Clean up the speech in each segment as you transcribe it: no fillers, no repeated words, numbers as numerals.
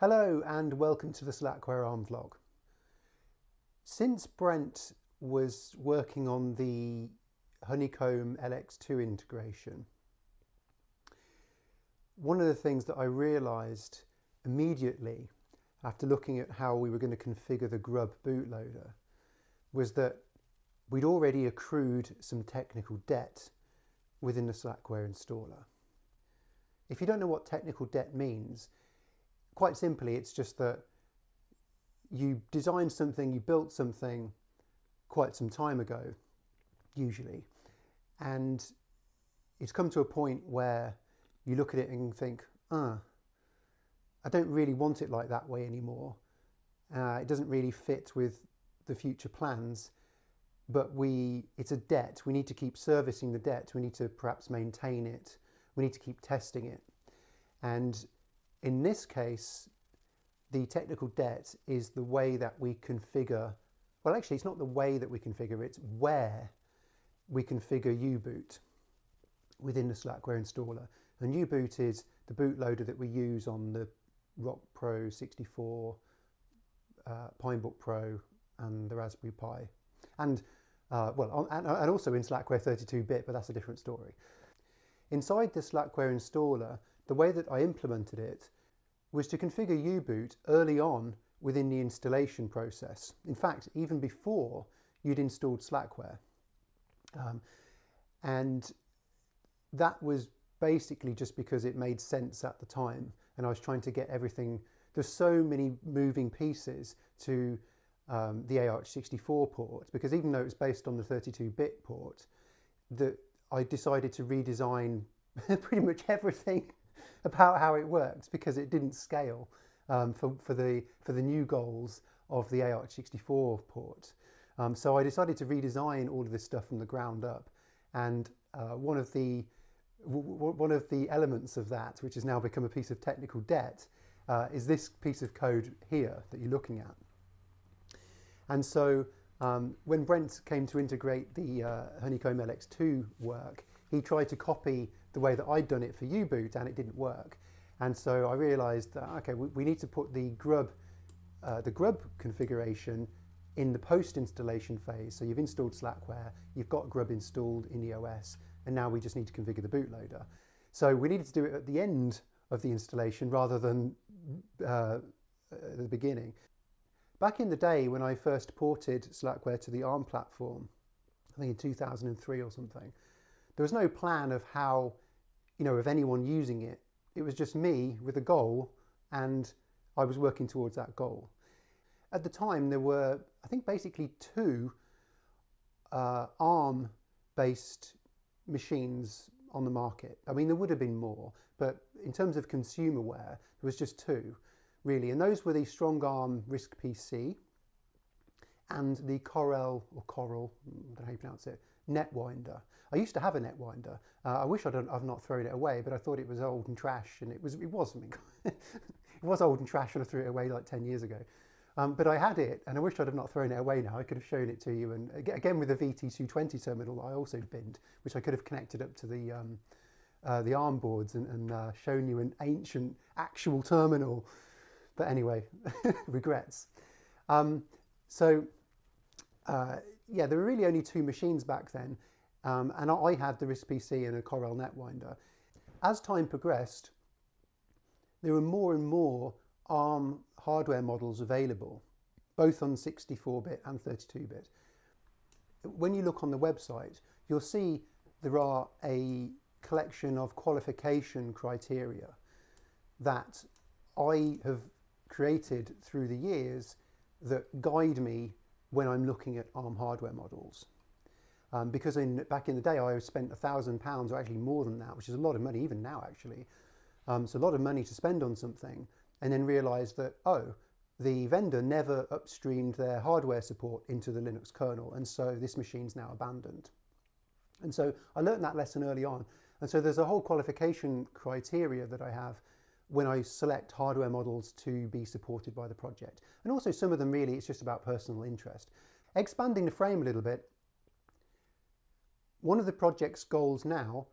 Hello and welcome to the Slackware ARM vlog. Since Brent was working on the Honeycomb LX2 integration, one of the things that I realised immediately after looking at how we were going to configure the Grub bootloader was that we'd already accrued some technical debt within the Slackware installer. If you don't know what technical debt means, quite simply, it's just that you designed something, you built something quite some time ago, usually, and it's come to a point where you look at it and think, I don't really want it like that way anymore. It doesn't really fit with the future plans, but it's a debt. We need to keep servicing the debt. We need to perhaps maintain it. We need to keep testing it. And in this case, the technical debt is the way that we configure, well, actually, it's not the way that we configure, it's where we configure U-boot within the Slackware installer. And U-boot is the bootloader that we use on the Rock Pro 64, Pinebook Pro, and the Raspberry Pi. And, and also in Slackware 32-bit, but that's a different story. Inside the Slackware installer, the way that I implemented it was to configure U-boot early on within the installation process. In fact, even before you'd installed Slackware. And that was basically just because it made sense at the time. And I was trying to get everything, there's so many moving pieces to the AArch64 port, because even though it was based on the 32-bit port, I decided to redesign pretty much everything about how it works because it didn't scale for the new goals of the AArch64 port. So I decided to redesign all of this stuff from the ground up, and one of the elements of that, which has now become a piece of technical debt, is this piece of code here that you're looking at. And so when Brent came to integrate the Honeycomb LX2 work, he tried to copy the way that I'd done it for U-boot, and it didn't work. And so I realised that, okay, we need to put the Grub configuration in the post-installation phase. So you've installed Slackware, you've got Grub installed in the OS, and now we just need to configure the bootloader. So we needed to do it at the end of the installation rather than at the beginning. Back in the day when I first ported Slackware to the ARM platform, I think in 2003 or something, there was no plan of how, of anyone using it. It was just me with a goal, and I was working towards that goal. At the time, there were, I think, basically two ARM-based machines on the market. I mean, there would have been more, but in terms of consumerware, there was just two, really. And those were the StrongArm RISC PC and the Coral, I don't know how you pronounce it, Netwinder. I used to have a Netwinder. I wish I've not thrown it away, but I thought it was old and trash, and it wasn't. It was old and trash when I threw it away like 10 years ago. But I had it, and I wish I'd have not thrown it away now. I could have shown it to you, and again with the VT220 terminal I also binned, which I could have connected up to the ARM boards and shown you an ancient actual terminal. But anyway, regrets. Yeah, there were really only two machines back then, and I had the RISC PC and a Coral Netwinder. As time progressed, there were more and more ARM hardware models available, both on 64-bit and 32-bit. When you look on the website, you'll see there are a collection of qualification criteria that I have created through the years that guide me when I'm looking at ARM hardware models. Because back in the day I spent £1,000, or actually more than that, which is a lot of money even now actually. So a lot of money to spend on something, and then realised that, the vendor never upstreamed their hardware support into the Linux kernel, and so this machine's now abandoned. And so I learned that lesson early on. And so there's a whole qualification criteria that I have when I select hardware models to be supported by the project. And also some of them really, it's just about personal interest. Expanding the frame a little bit, one of the project's goals now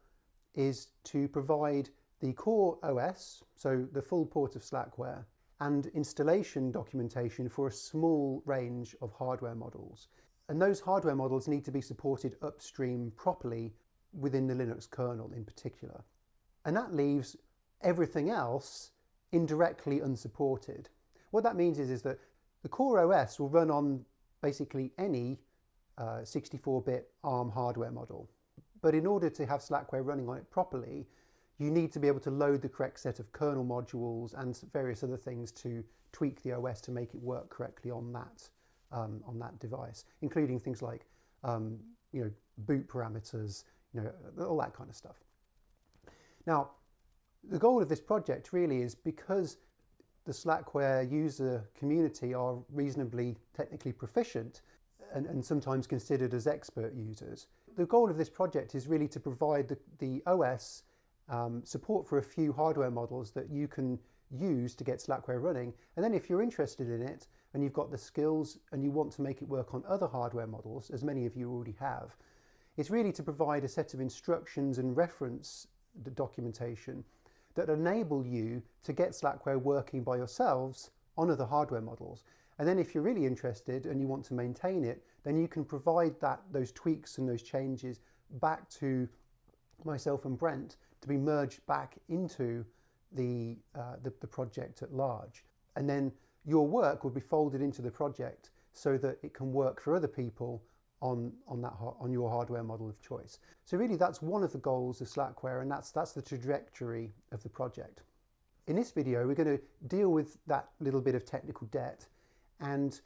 is to provide the core OS, so the full port of Slackware, and installation documentation for a small range of hardware models. And those hardware models need to be supported upstream properly within the Linux kernel in particular. And that leaves everything else indirectly unsupported. What that means is that the core OS will run on basically any 64-bit ARM hardware model. But in order to have Slackware running on it properly, you need to be able to load the correct set of kernel modules and various other things to tweak the OS to make it work correctly on that device, including things like boot parameters, all that kind of stuff. Now, the goal of this project really is, because the Slackware user community are reasonably technically proficient and sometimes considered as expert users, the goal of this project is really to provide the OS support for a few hardware models that you can use to get Slackware running. And then if you're interested in it and you've got the skills and you want to make it work on other hardware models, as many of you already have, it's really to provide a set of instructions and reference documentation that enable you to get Slackware working by yourselves on other hardware models. And then if you're really interested and you want to maintain it, then you can provide those tweaks and those changes back to myself and Brent to be merged back into the project at large. And then your work will be folded into the project so that it can work for other people on your hardware model of choice. So really that's one of the goals of Slackware, and that's the trajectory of the project. In this video we're going to deal with that little bit of technical debt and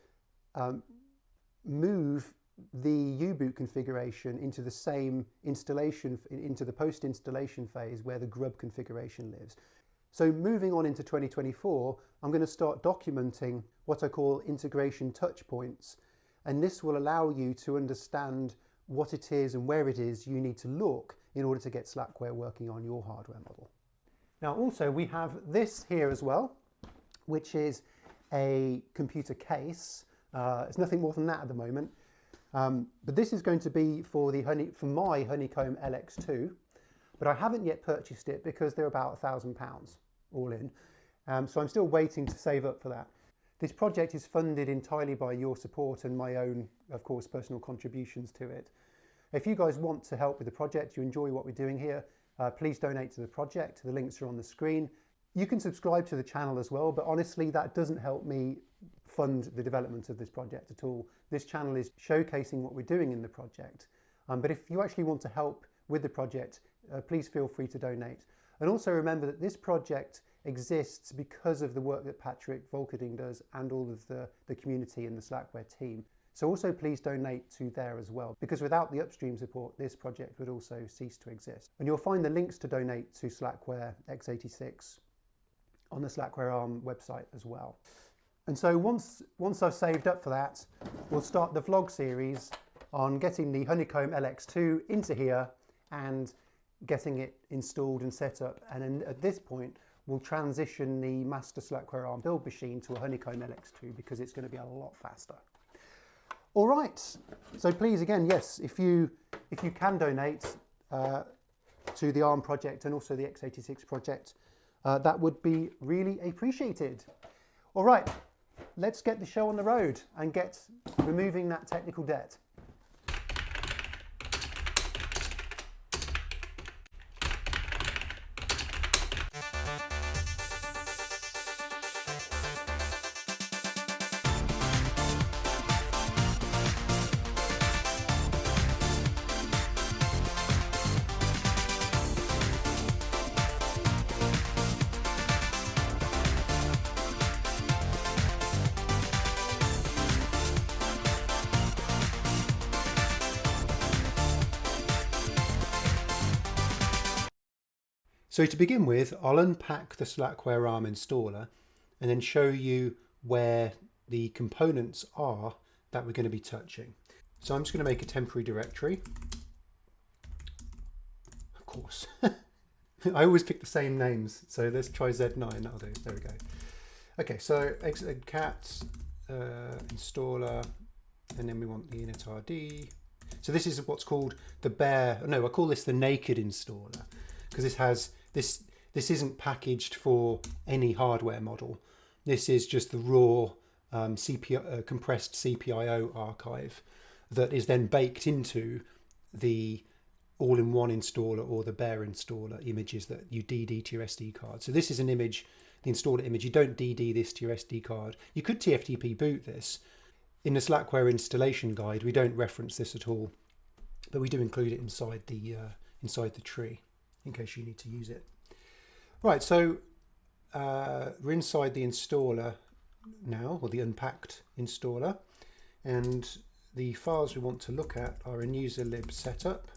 move the U-boot configuration into the same installation, into the post-installation phase where the grub configuration lives. So moving on into 2024, I'm going to start documenting what I call integration touch points, and this will allow you to understand what it is and where it is you need to look in order to get Slackware working on your hardware model. Now also we have this here as well, which is a computer case. It's nothing more than that at the moment. But this is going to be for my Honeycomb LX2, but I haven't yet purchased it because they're about £1,000 all in. So I'm still waiting to save up for that. This project is funded entirely by your support and my own, of course, personal contributions to it. If you guys want to help with the project, you enjoy what we're doing here, please donate to the project. The links are on the screen. You can subscribe to the channel as well, but honestly, that doesn't help me fund the development of this project at all. This channel is showcasing what we're doing in the project. But if you actually want to help with the project, please feel free to donate. And also remember that this project exists because of the work that Patrick Volkerding does and all of the community and the Slackware team. So also please donate to there as well, because without the upstream support, this project would also cease to exist. And you'll find the links to donate to Slackware x86 on the Slackware ARM website as well. And so once I've saved up for that, we'll start the vlog series on getting the Honeycomb LX2 into here and getting it installed and set up. And then at this point, we'll transition the master Slackware ARM build machine to a Honeycomb LX2 because it's going to be a lot faster. All right, so please, again, yes, if you can donate to the ARM project and also the x86 project, that would be really appreciated. All right, let's get the show on the road and get removing that technical debt. So to begin with, I'll unpack the Slackware ARM installer and then show you where the components are that we're going to be touching. So I'm just going to make a temporary directory. Of course. I always pick the same names. So let's try Z9, that'll do. There we go. Okay, so cat installer, and then we want the initRD. So this is what's called the bare, no, I call this the naked installer, because this has this isn't packaged for any hardware model. This is just the raw compressed CPIO archive that is then baked into the all-in-one installer or the bare installer images that you DD to your SD card. So this is an image, the installer image. You don't DD this to your SD card. You could TFTP boot this. In the Slackware installation guide, we don't reference this at all, but we do include it inside the tree in case you need to use it. Right, so we're inside the installer now, or the unpacked installer, and the files we want to look at are in user lib setup,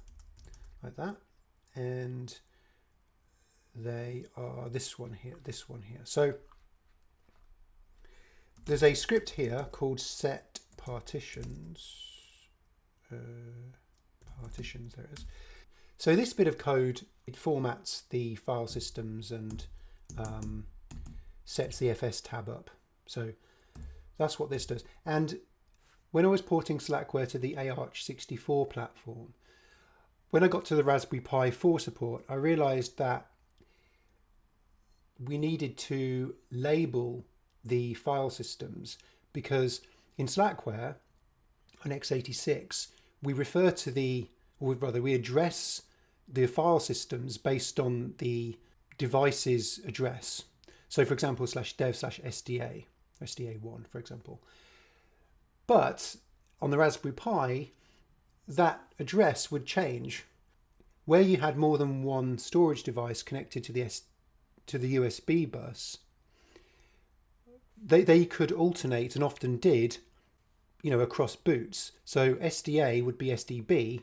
like that, and they are this one here. So there's a script here called set partitions. There it is. So this bit of code, it formats the file systems and sets the FS tab up. So that's what this does. And when I was porting Slackware to the Arch64 platform, when I got to the Raspberry Pi 4 support, I realized that we needed to label the file systems, because in Slackware on x86, we refer to we address the file systems based on the device's address. So for example, /dev/SDA, SDA1, for example. But on the Raspberry Pi, that address would change. Where you had more than one storage device connected to the USB bus, they could alternate, and often did, across boots. So SDA would be SDB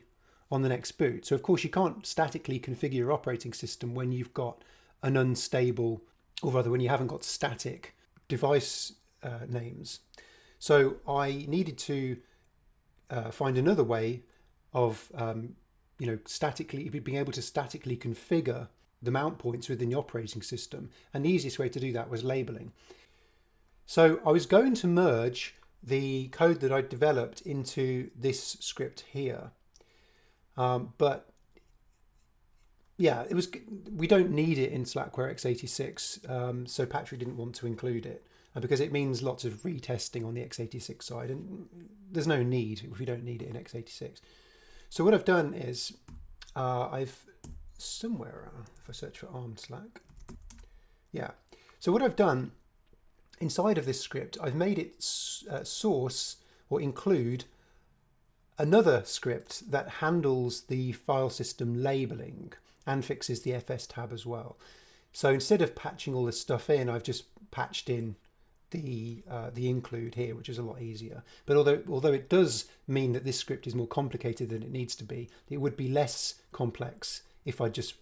on the next boot. So of course you can't statically configure your operating system when you've got an unstable, or rather when you haven't got static device names. So I needed to find another way of being able to statically configure the mount points within the operating system, and the easiest way to do that was labeling. So I was going to merge the code that I developed into this script here, but yeah, we don't need it in Slackware x86, so Patrick didn't want to include it because it means lots of retesting on the x86 side, and there's no need if we don't need it in x86. So what I've done is I've somewhere, if I search for ARM/Slack, yeah. So what I've done inside of this script, I've made it source or include another script that handles the file system labeling and fixes the FS tab as well. So instead of patching all this stuff in, I've just patched in the include here, which is a lot easier. But although it does mean that this script is more complicated than it needs to be, it would be less complex if I just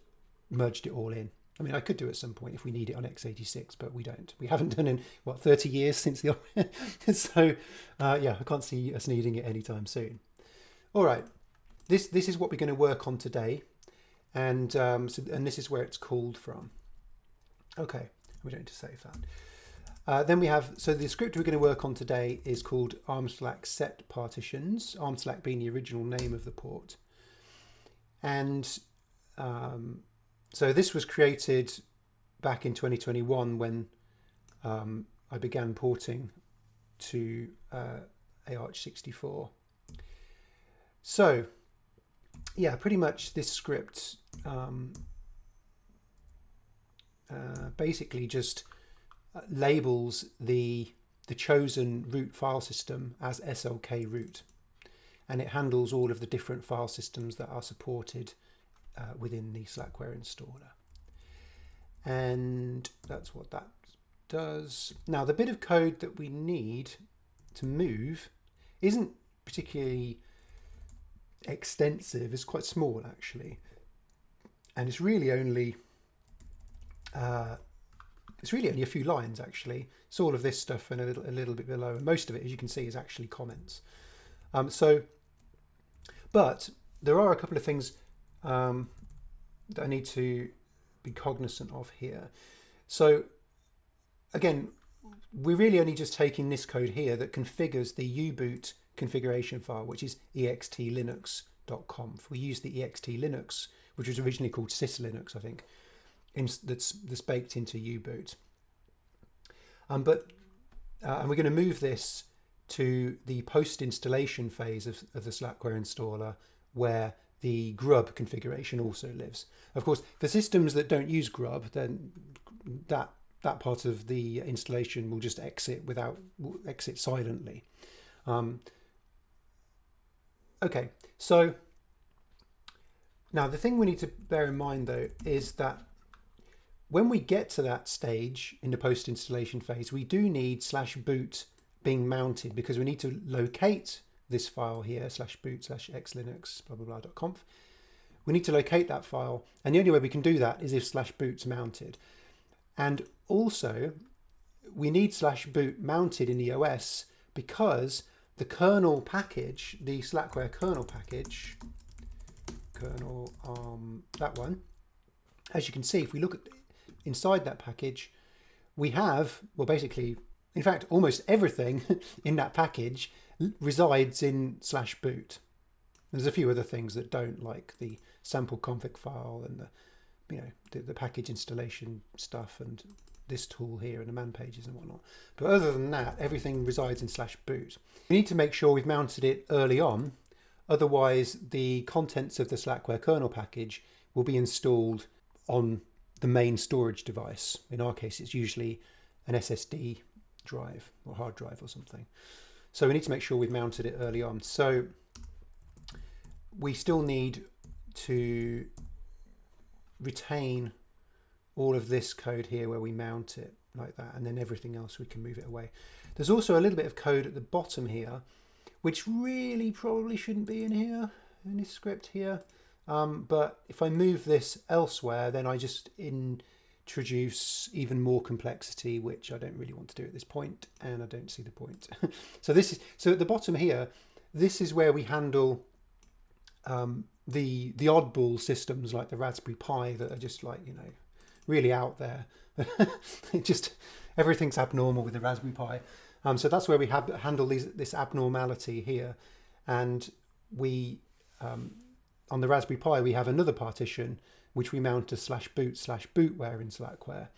merged it all in. I mean, I could do at some point if we need it on x86, but we don't. We haven't done in, 30 years since the... So, yeah, I can't see us needing it anytime soon. All right, this is what we're going to work on today, and this is where it's called from. Okay, we don't need to save that. Then we have, so the script we're going to work on today is called ARM/Slack set partitions, ARM/Slack being the original name of the port. And so this was created back in 2021 when I began porting to Arch64. So yeah, pretty much this script basically just labels the chosen root file system as SLK root, and it handles all of the different file systems that are supported within the Slackware installer. And that's what that does. Now the bit of code that we need to move isn't particularly extensive. It's quite small actually, and it's really only a few lines actually. It's all of this stuff and a little bit below, and most of it, as you can see, is actually comments. But there are a couple of things that I need to be cognizant of here. So again, we're really only just taking this code here that configures the U-boot configuration file, which is extlinux.conf. We use the extlinux, which was originally called syslinux, I think, that's baked into U-boot. And we're going to move this to the post-installation phase of the Slackware installer, where the grub configuration also lives. Of course, for systems that don't use grub, then that part of the installation will just exit silently. Okay, so now the thing we need to bear in mind though is that when we get to that stage in the post-installation phase, we do need /boot being mounted, because we need to locate this file here, /boot/xlinux blah blah blah.conf. We need to locate that file, and the only way we can do that is if /boot's mounted. And also we need /boot mounted in the OS because the kernel package, the Slackware kernel package, kernel that one, as you can see, if we look at inside that package, we have, well, basically, in fact, almost everything in that package resides in /boot. There's a few other things that don't, like the sample config file and the package installation stuff and this tool here and the man pages and whatnot. But other than that, everything resides in /boot. We need to make sure we've mounted it early on, otherwise the contents of the Slackware kernel package will be installed on the main storage device. In our case, it's usually an SSD drive or hard drive or something. So we need to make sure we've mounted it early on. So we still need to retain all of this code here where we mount it like that, and then everything else we can move it away. There's also a little bit of code at the bottom here which really probably shouldn't be in here, in this script here, but if I move this elsewhere, then I just introduce even more complexity, which I don't really want to do at this point, and I don't see the point. So at the bottom here, this is where we handle the oddball systems like the Raspberry Pi that are just like, really out there. Everything's abnormal with the Raspberry Pi. So that's where we handle this abnormality here. And we, on the Raspberry Pi, we have another partition which we mount to /boot/bootware in Slackware.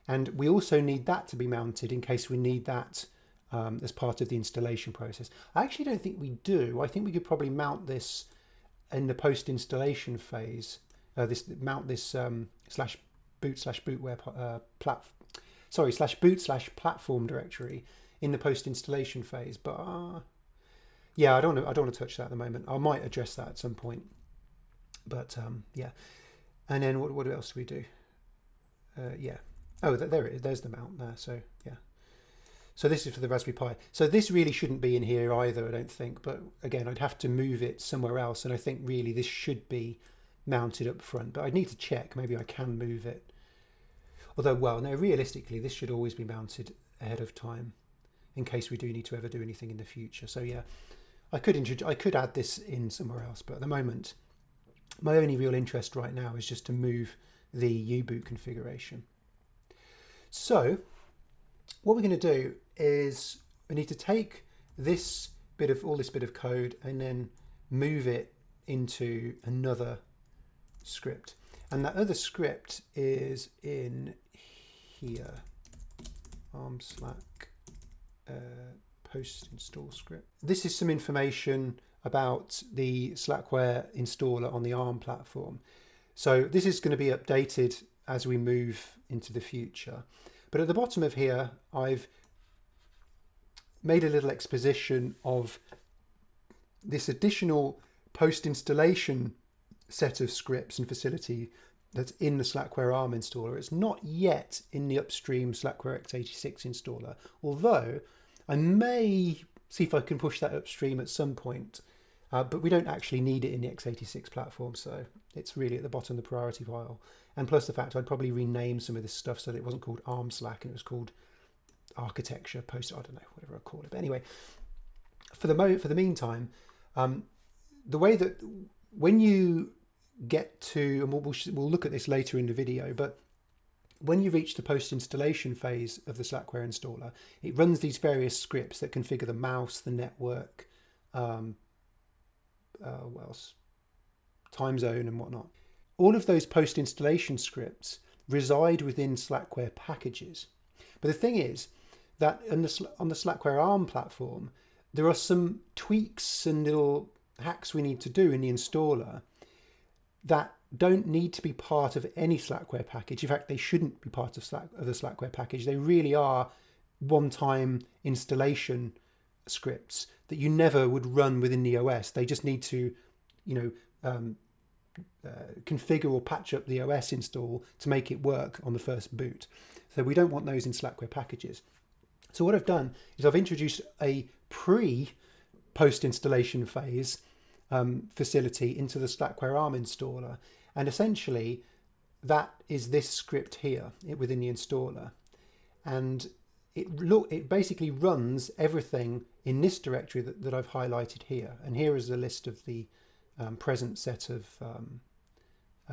And we also need that to be mounted in case we need that as part of the installation process. I actually don't think we do. I think we could probably mount this in the post-installation phase. Mount this /boot/bootware /boot/platform directory in the post-installation phase. But yeah, I don't want to touch that at the moment. I might address that at some point. But yeah. And then what else do we do? Yeah. Oh, there it is. There's the mount there. So yeah. So this is for the Raspberry Pi. So this really shouldn't be in here either, I don't think. But again, I'd have to move it somewhere else. And I think really this should be mounted up front. But I'd need to check. Maybe I can move it. Although, well, no, realistically, this should always be mounted ahead of time in case we do need to ever do anything in the future. So yeah, I could add this in somewhere else. But at the moment, my only real interest right now is just to move the U-boot configuration. So what we're going to do is we need to take this bit of code and then move it into another script. And that other script is in here, slack post install script. This is some information about the Slackware installer on the ARM platform. So this is going to be updated as we move into the future. But at the bottom of here, I've made a little exposition of this additional post-installation set of scripts and facility that's in the Slackware ARM installer. It's not yet in the upstream Slackware x86 installer, although I may see if I can push that upstream at some point. But we don't actually need it in the x86 platform, so it's really at the bottom of the priority pile. And plus the fact I'd probably rename some of this stuff so that it wasn't called ARM Slack and it was called architecture post, I don't know, whatever I call it. But anyway, for the meantime, the way that when you get to, and we'll look at this later in the video, but when you reach the post-installation phase of the Slackware installer, it runs these various scripts that configure the mouse, the network, what else? Time zone and whatnot. All of those post-installation scripts reside within Slackware packages. But the thing is, that on the Slackware ARM platform, there are some tweaks and little hacks we need to do in the installer that don't need to be part of any Slackware package. In fact, they shouldn't be part of the Slackware package. They really are one-time installation scripts that you never would run within the OS. They just need to, configure or patch up the OS install to make it work on the first boot. So we don't want those in Slackware packages. So what I've done is I've introduced a post-installation phase facility into the Slackware ARM installer, and essentially that is this script here within the installer, and it basically runs everything in this directory that I've highlighted here. And here is a list of the present set of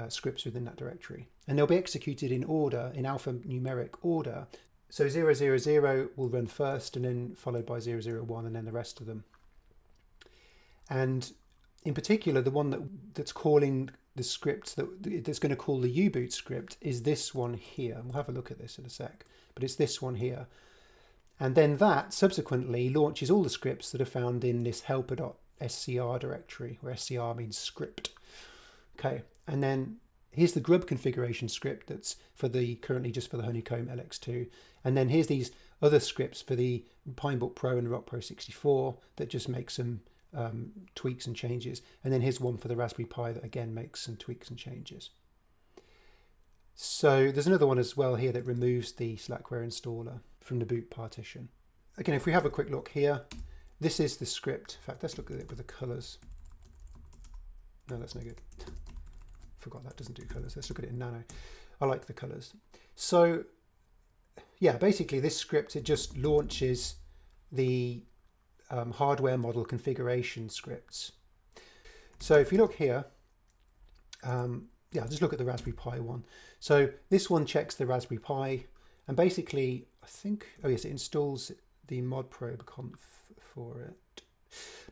scripts within that directory, and they'll be executed in order, in alphanumeric order. So 000 will run first, and then followed by 001, and then the rest of them. And in particular, the one that's calling the script that's going to call the U-boot script is this one here. We'll have a look at this in a sec, but it's this one here. And then that subsequently launches all the scripts that are found in this helper.scr directory, where scr means script. Okay, and then here's the grub configuration script that's currently just for the Honeycomb LX2. And then here's these other scripts for the Pinebook Pro and the Rock Pro 64 that just make some tweaks and changes. And then here's one for the Raspberry Pi that again makes some tweaks and changes. So there's another one as well here that removes the Slackware installer from the boot partition. Again, if we have a quick look here, this is the script. In fact, let's look at it with the colors. No, that's no good. Forgot that doesn't do colors. Let's look at it in nano. I like the colors. So yeah, basically this script, it just launches the hardware model configuration scripts. So if you look here, yeah, just look at the Raspberry Pi one. So this one checks the Raspberry Pi, and basically, I think, oh yes, it installs the mod probe conf for it.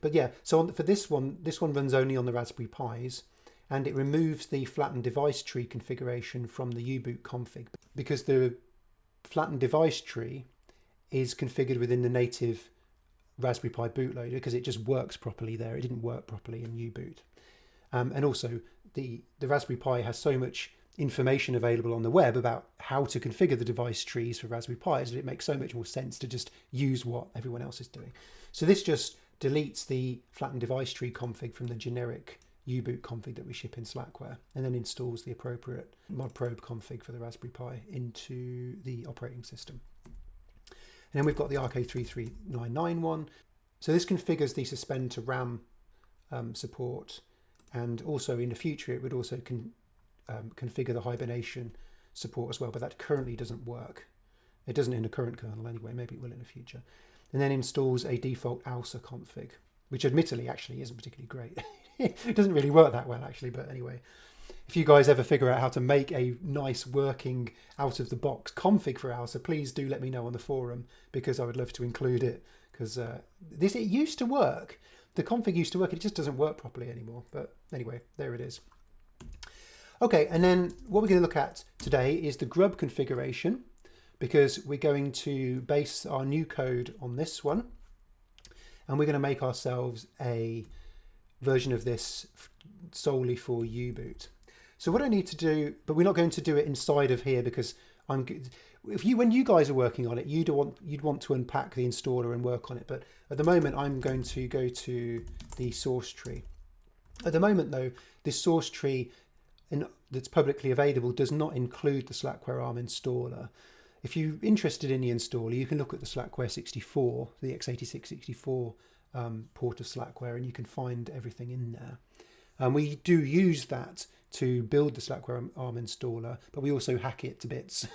But yeah, so for this one runs only on the Raspberry Pis, and it removes the flattened device tree configuration from the U-boot config, because the flattened device tree is configured within the native Raspberry Pi bootloader, because it just works properly there. It didn't work properly in U-boot. And also the Raspberry Pi has so much information available on the web about how to configure the device trees for Raspberry Pis that it makes so much more sense to just use what everyone else is doing. So this just deletes the flattened device tree config from the generic U-boot config that we ship in Slackware, and then installs the appropriate mod probe config for the Raspberry Pi into the operating system. And then we've got the RK33991 one. So this configures the suspend to RAM support, and also in the future it would also configure the hibernation support as well, but that currently doesn't work. It doesn't in the current kernel anyway, maybe it will in the future. And then installs a default ALSA config, which admittedly actually isn't particularly great. It doesn't really work that well actually, but anyway. If you guys ever figure out how to make a nice working out-of-the-box config for ALSA, please do let me know on the forum, because I would love to include it, because it used to work. The config used to work, it just doesn't work properly anymore. But anyway, there it is. Okay, and then what we're going to look at today is the grub configuration, because we're going to base our new code on this one, and we're going to make ourselves a version of this solely for U-boot. So what I need to do, but we're not going to do it inside of here, because when you guys are working on it, you'd want to unpack the installer and work on it. But at the moment, I'm going to go to the source tree. At the moment, though, this source tree that's publicly available does not include the Slackware ARM installer. If you're interested in the installer, you can look at the Slackware 64, the x86-64 port of Slackware, and you can find everything in there. We do use that to build the Slackware ARM installer, but we also hack it to bits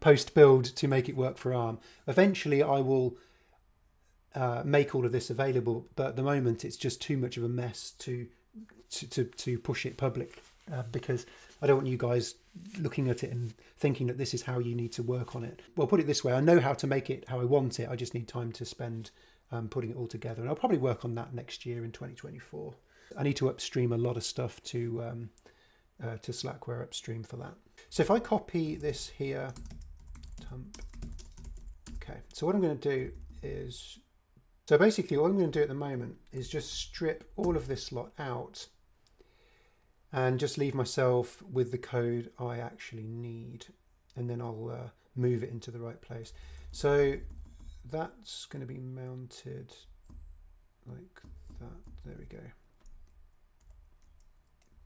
post-build to make it work for ARM. Eventually I will make all of this available, but at the moment it's just too much of a mess to push it public, because I don't want you guys looking at it and thinking that this is how you need to work on it. Well, put it this way, I know how to make it how I want it, I just need time to spend putting it all together, and I'll probably work on that next year in 2024. I need to upstream a lot of stuff to Slackware upstream for that. So if I copy this here, Okay, so what I'm going to do is, so basically all I'm going to do at the moment is just strip all of this lot out and just leave myself with the code I actually need, and then I'll move it into the right place. So that's going to be mounted like that. There we go.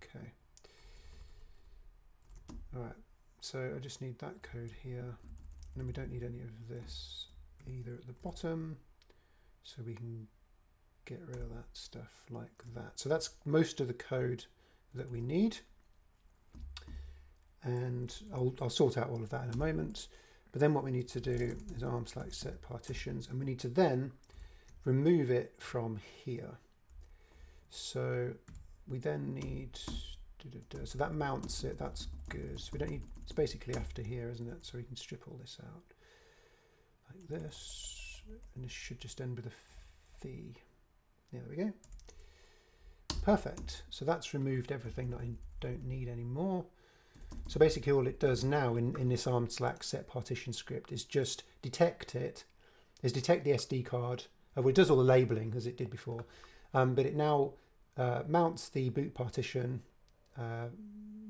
Okay. All right, so I just need that code here, and then we don't need any of this either at the bottom, so we can get rid of that stuff like that. So that's most of the code that we need, and I'll sort out all of that in a moment. But then what we need to do is arm/set partitions, and we need to then remove it from here. So we then need, so that mounts it, that's good. So we don't need, it's basically after here, isn't it? So we can strip all this out like this, and this should just end with a fee. Yeah, there we go. Perfect. So that's removed everything that I don't need anymore. So basically all it does now in this arm/set partition script is just detect it, detect the SD card. Well, it does all the labeling as it did before, but it now mounts the boot partition,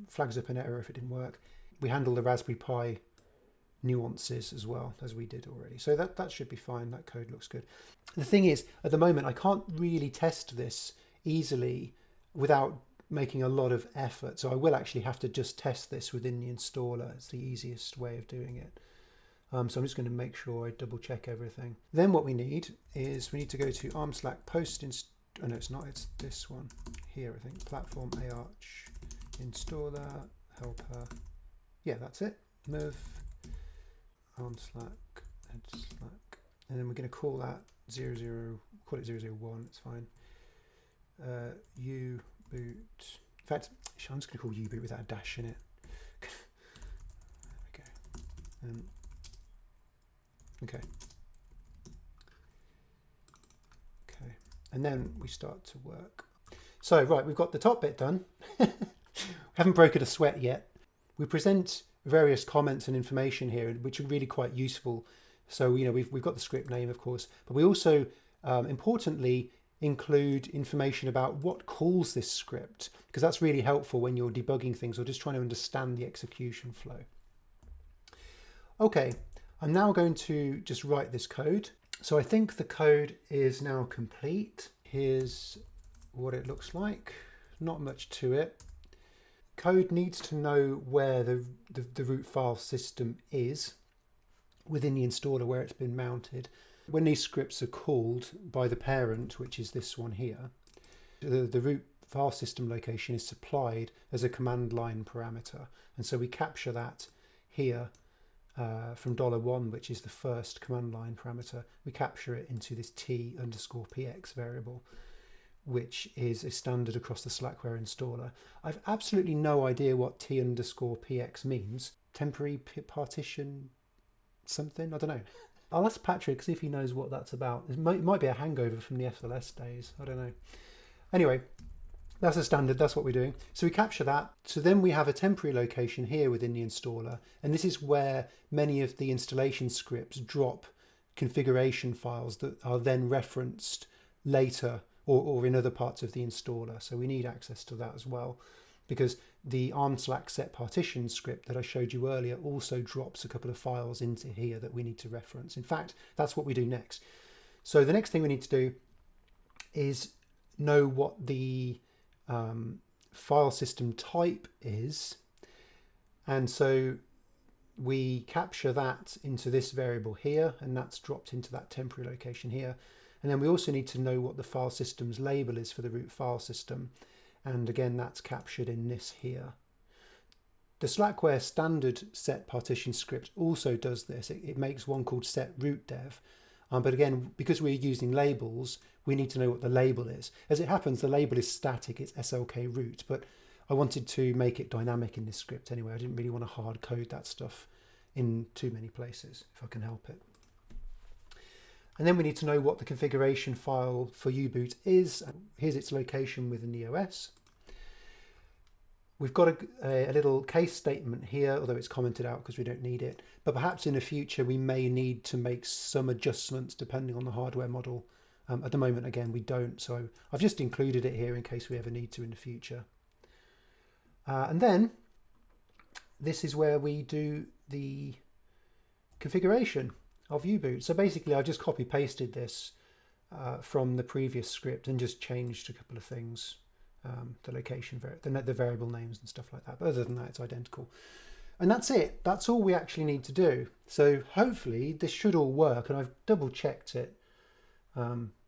flags up an error if it didn't work. We handle the Raspberry Pi nuances as well as we did already. So that should be fine. That code looks good. The thing is, at the moment, I can't really test this easily without making a lot of effort. So I will actually have to just test this within the installer. It's the easiest way of doing it. So I'm just going to make sure I double check everything. Then what we need is we need to go to arm/post oh no, it's not, it's this one here, I think. Platform arch installer helper. Yeah, that's it. Move arm/head slack, and then we're going to call that 00, call it 001, it's fine. U boot. In fact, I'm just going to call U boot without a dash in it. Okay. Okay. Okay. And then we start to work. So, right, we've got the top bit done. We haven't broken a sweat yet. We present various comments and information here, which are really quite useful. So, you know, we've got the script name, of course, but we also, importantly, include information about what calls this script, because that's really helpful when you're debugging things or just trying to understand the execution flow. Okay, I'm now going to just write this code. So I think the code is now complete. Here's what it looks like. Not much to it. Code needs to know where the root file system is within the installer, where it's been mounted. When these scripts are called by the parent, which is this one here, the root file system location is supplied as a command line parameter. And so we capture that here from $1, which is the first command line parameter. We capture it into this t_px variable, which is a standard across the Slackware installer. I've absolutely no idea what t_px means. Temporary partition something? I don't know. I'll ask Patrick, see if he knows what that's about. It might be a hangover from the SLS days. I don't know. Anyway, that's a standard. That's what we're doing. So we capture that. So then we have a temporary location here within the installer. And this is where many of the installation scripts drop configuration files that are then referenced later or in other parts of the installer. So we need access to that as well, because the arm/set partition script that I showed you earlier also drops a couple of files into here that we need to reference. In fact, that's what we do next. So the next thing we need to do is know what the file system type is. And so we capture that into this variable here, and that's dropped into that temporary location here. And then we also need to know what the file system's label is for the root file system. And again, that's captured in this here. The Slackware standard set partition script also does this. It makes one called set root dev. But again, because we're using labels, we need to know what the label is. As it happens, the label is static, it's slk root, but I wanted to make it dynamic in this script anyway. I didn't really want to hard code that stuff in too many places, if I can help it. And then we need to know what the configuration file for U-boot is. Here's its location within the OS. We've got a little case statement here, although it's commented out because we don't need it. But perhaps in the future, we may need to make some adjustments depending on the hardware model. At the moment, again, we don't. So I've just included it here in case we ever need to in the future. And then this is where we do the configuration of U-boot. So basically, I just copy pasted this from the previous script and just changed a couple of things. The location, the variable names and stuff like that. But other than that, it's identical. And that's it. That's all we actually need to do. So hopefully this should all work. And I've double checked it,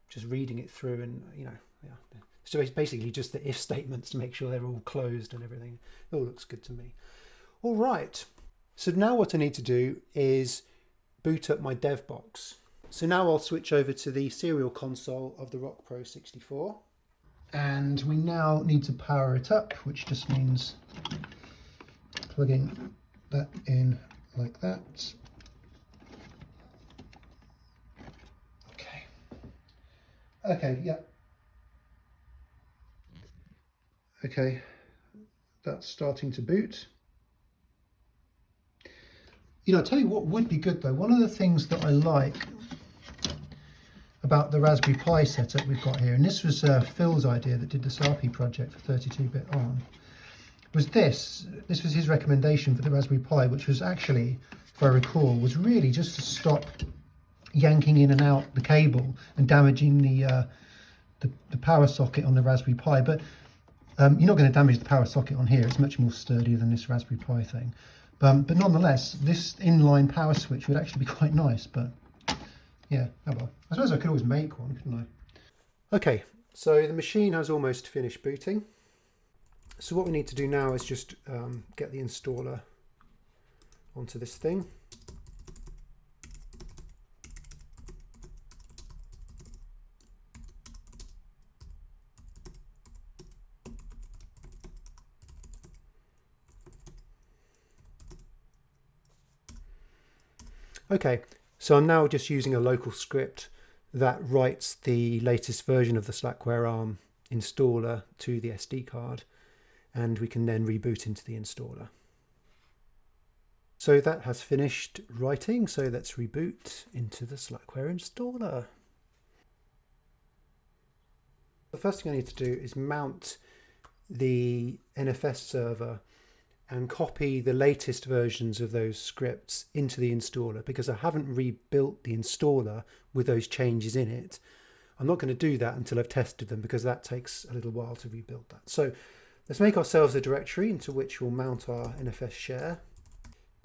just reading it through, and yeah. So it's basically just the if statements to make sure they're all closed and everything. It all looks good to me. All right. So now what I need to do is boot up my dev box. So now I'll switch over to the serial console of the Rock Pro 64. And we now need to power it up, which just means plugging that in like that. Okay, yeah. Okay, that's starting to boot. I'll tell you what would be good though. One of the things that I like about the Raspberry Pi setup we've got here, and this was Phil's idea that did the SARPI project for 32-bit ARM, was this was his recommendation for the Raspberry Pi, which was actually, if I recall, was really just to stop yanking in and out the cable and damaging the power socket on the Raspberry Pi. But you're not going to damage the power socket on here. It's much more sturdier than this Raspberry Pi thing. But nonetheless, this inline power switch would actually be quite nice. But yeah, oh well. I suppose I could always make one, couldn't I? Okay, so the machine has almost finished booting. So what we need to do now is just get the installer onto this thing. Okay, so I'm now just using a local script that writes the latest version of the Slackware ARM installer to the SD card, and we can then reboot into the installer. So that has finished writing, so let's reboot into the Slackware installer. The first thing I need to do is mount the NFS server and copy the latest versions of those scripts into the installer, because I haven't rebuilt the installer with those changes in it. I'm not going to do that until I've tested them, because that takes a little while to rebuild that. So let's make ourselves a directory into which we'll mount our NFS share.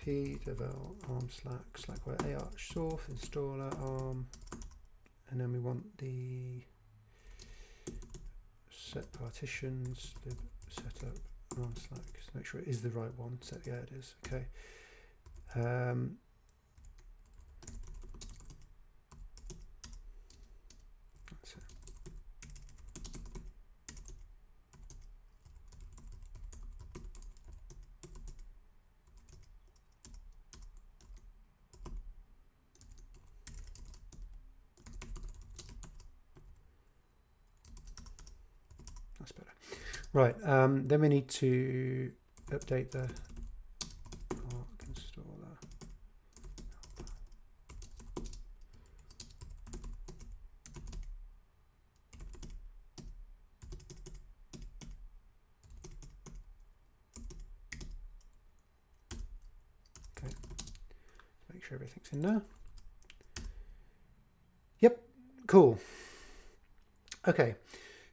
pdevel arm slackware arch source installer arm, and then we want the set partitions, lib setup arm slack, just make sure it is the right one. So yeah, it is. Okay. That's it. That's better. Right, then we need to update the Arc installer. Okay, make sure everything's in there. Yep, cool. Okay.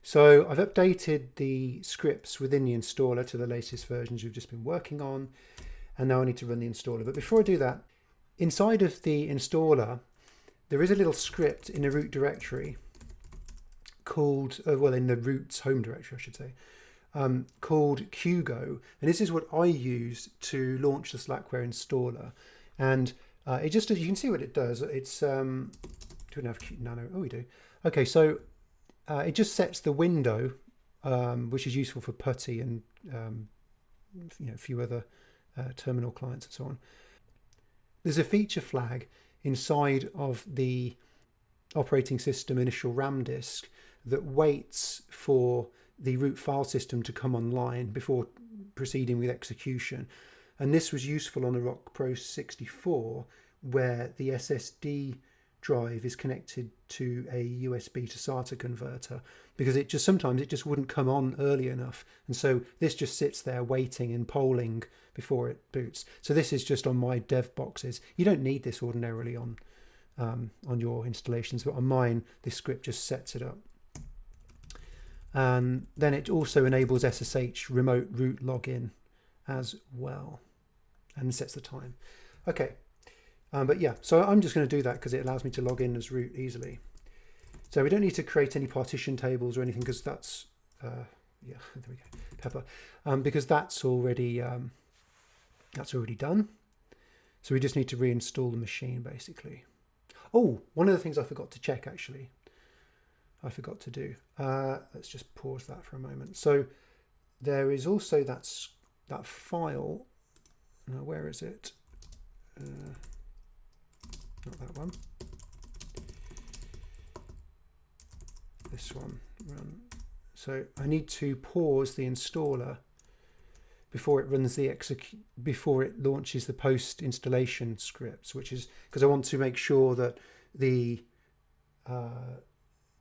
So I've updated the scripts within the installer to the latest versions we've just been working on, and now I need to run the installer. But before I do that, inside of the installer, there is a little script in the root directory called, well, in the root's home directory, I should say, called QGO. And this is what I use to launch the Slackware installer. And it just, you can see what it does. It's, do we have nano? Oh, we do. Okay, so it just sets the window, which is useful for PuTTY and a few other terminal clients and so on. There's a feature flag inside of the operating system initial RAM disk that waits for the root file system to come online before proceeding with execution. And this was useful on a Rock Pro 64, where the SSD drive is connected to a USB to SATA converter, because sometimes it just wouldn't come on early enough, and so this just sits there waiting and polling before it boots. So this is just on my dev boxes. You don't need this ordinarily on your installations, but on mine this script just sets it up. And then it also enables SSH remote root login as well, and sets the time. Okay. But yeah, so I'm just going to do that because it allows me to log in as root easily. So we don't need to create any partition tables or anything, because that's, yeah, there we go, Pepper, because that's already done. So we just need to reinstall the machine basically. Oh, one of the things I forgot to check actually, I forgot to do. Let's just pause that for a moment. So there is also that file. Now where is it? Not that one. This one. Run. So I need to pause the installer before it runs before it launches the post installation scripts, which is because I want to make sure that the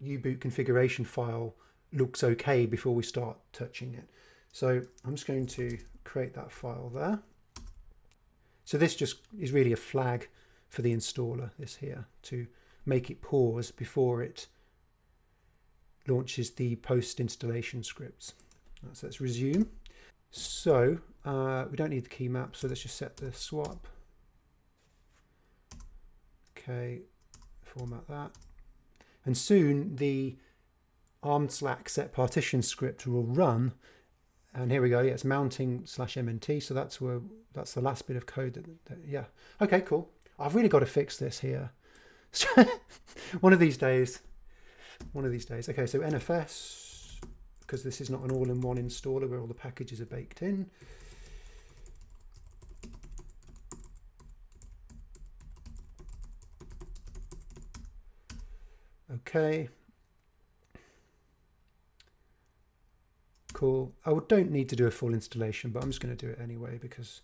U-boot configuration file looks okay before we start touching it. So I'm just going to create that file there. So this just is really a flag for the installer, this here, to make it pause before it launches the post installation scripts. So let's resume. So we don't need the key map, so let's just set the swap. Okay, format that. And soon the arm/slack set partition script will run. And here we go. Yeah, it's mounting /mnt. So that's the last bit of code yeah. Okay, cool. I've really got to fix this here. One of these days. Okay, so NFS, because this is not an all-in-one installer where all the packages are baked in. Okay. Cool. I don't need to do a full installation, but I'm just going to do it anyway because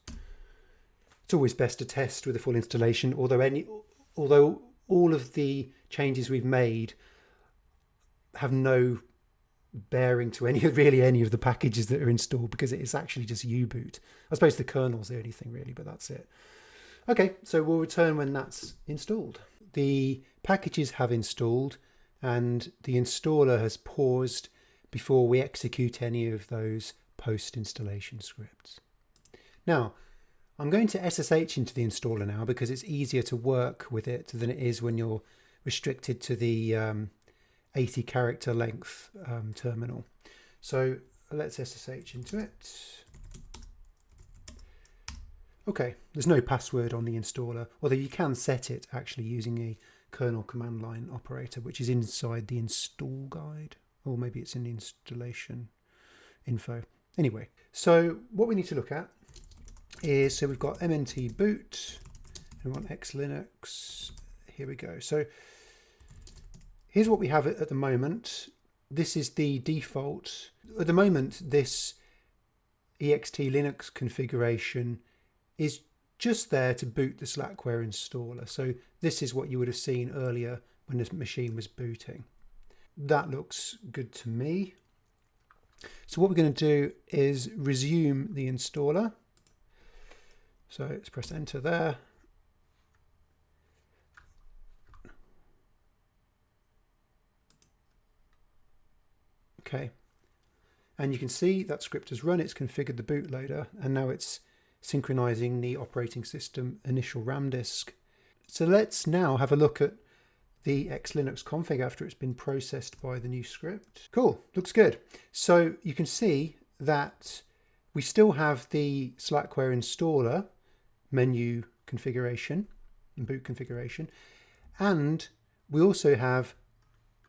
it's always best to test with a full installation. Although all of the changes we've made have no bearing to any of the packages that are installed, because it is actually just U-boot. I suppose the kernel's the only thing really, but that's it. Okay, so we'll return when that's installed. The packages have installed and the installer has paused before we execute any of those post-installation scripts. Now, I'm going to SSH into the installer now because it's easier to work with it than it is when you're restricted to the 80 character length terminal. So let's SSH into it. Okay, there's no password on the installer, although you can set it actually using a kernel command line operator, which is inside the install guide, or maybe it's in the installation info. Anyway, so what we need to look at is, so we've got mnt boot, and we want X Linux. Here we go. So here's what we have at the moment. This is the default. At the moment, this ext Linux configuration is just there to boot the Slackware installer. So this is what you would have seen earlier when this machine was booting. That looks good to me. So what we're going to do is resume the installer. So let's press enter there. Okay, and you can see that script has run, it's configured the bootloader, and now it's synchronizing the operating system initial RAM disk. So let's now have a look at the X Linux config after it's been processed by the new script. Cool, looks good. So you can see that we still have the Slackware installer menu configuration and boot configuration, and we also have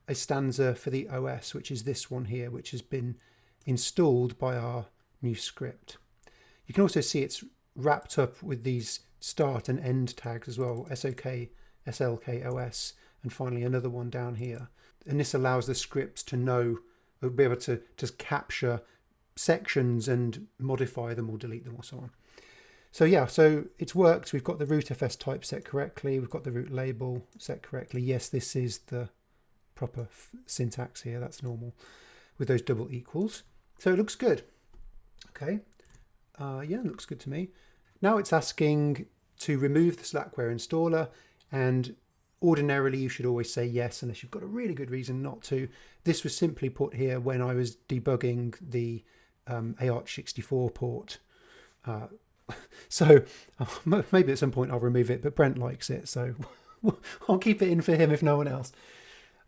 a stanza for the OS, which is this one here, which has been installed by our new script. You can also see it's wrapped up with these start and end tags as well, SOK, SLK, OS, and finally another one down here. And this allows the scripts to know, be able to just capture sections and modify them or delete them or so on. So yeah, so it's worked. We've got the rootfs type set correctly. We've got the root label set correctly. Yes, this is the proper syntax here. That's normal with those double equals. So it looks good. Okay. Yeah, it looks good to me. Now it's asking to remove the Slackware installer, and ordinarily you should always say yes unless you've got a really good reason not to. This was simply put here when I was debugging the AArch64 port. So maybe at some point I'll remove it, but Brent likes it, so I'll keep it in for him if no one else.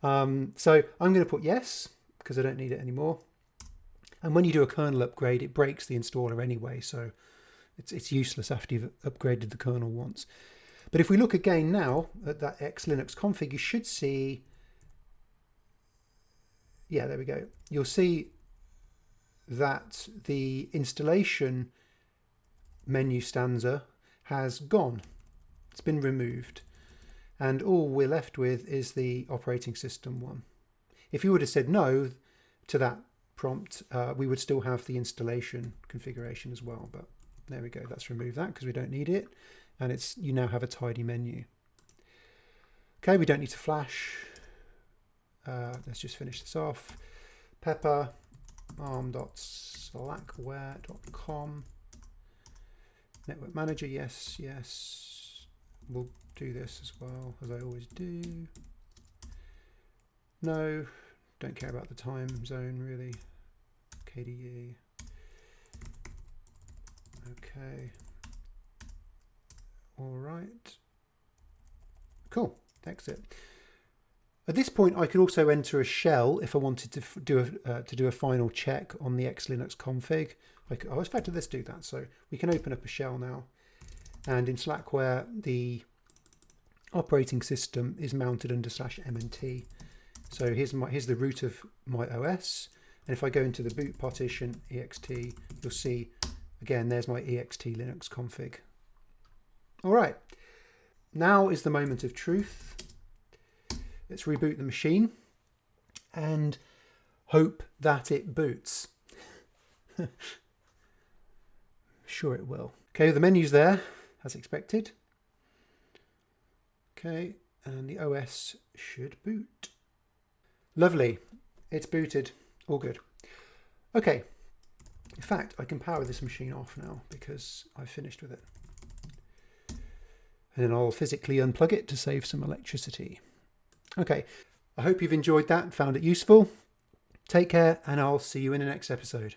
So I'm going to put yes, because I don't need it anymore. And when you do a kernel upgrade, it breaks the installer anyway, so it's useless after you've upgraded the kernel once. But if we look again now at that X Linux config, you should see, yeah, there we go. You'll see that the installation menu stanza has gone. It's been removed. And all we're left with is the operating system one. If you would have said no to that prompt, we would still have the installation configuration as well. But there we go. Let's remove that because we don't need it. And you now have a tidy menu. Okay, we don't need to flash. Let's just finish this off. Pepper arm.slackware.com. Network manager, yes, yes. We'll do this as well, as I always do. No, don't care about the time zone really. KDE. Okay. All right. Cool. Exit. At this point, I could also enter a shell if I wanted to do a final check on the X Linux config. Oh, in fact, let's do that. So we can open up a shell now, and in Slackware, the operating system is mounted under /mnt. So here's the root of my OS, and if I go into the boot partition ext, you'll see again there's my ext Linux config. All right, now is the moment of truth. Let's reboot the machine and hope that it boots. Sure it will. Okay, the menu's there as expected. Okay, and the OS should boot. Lovely, it's booted, all good. Okay, in fact, I can power this machine off now because I've finished with it. And then I'll physically unplug it to save some electricity. Okay, I hope you've enjoyed that and found it useful. Take care, and I'll see you in the next episode.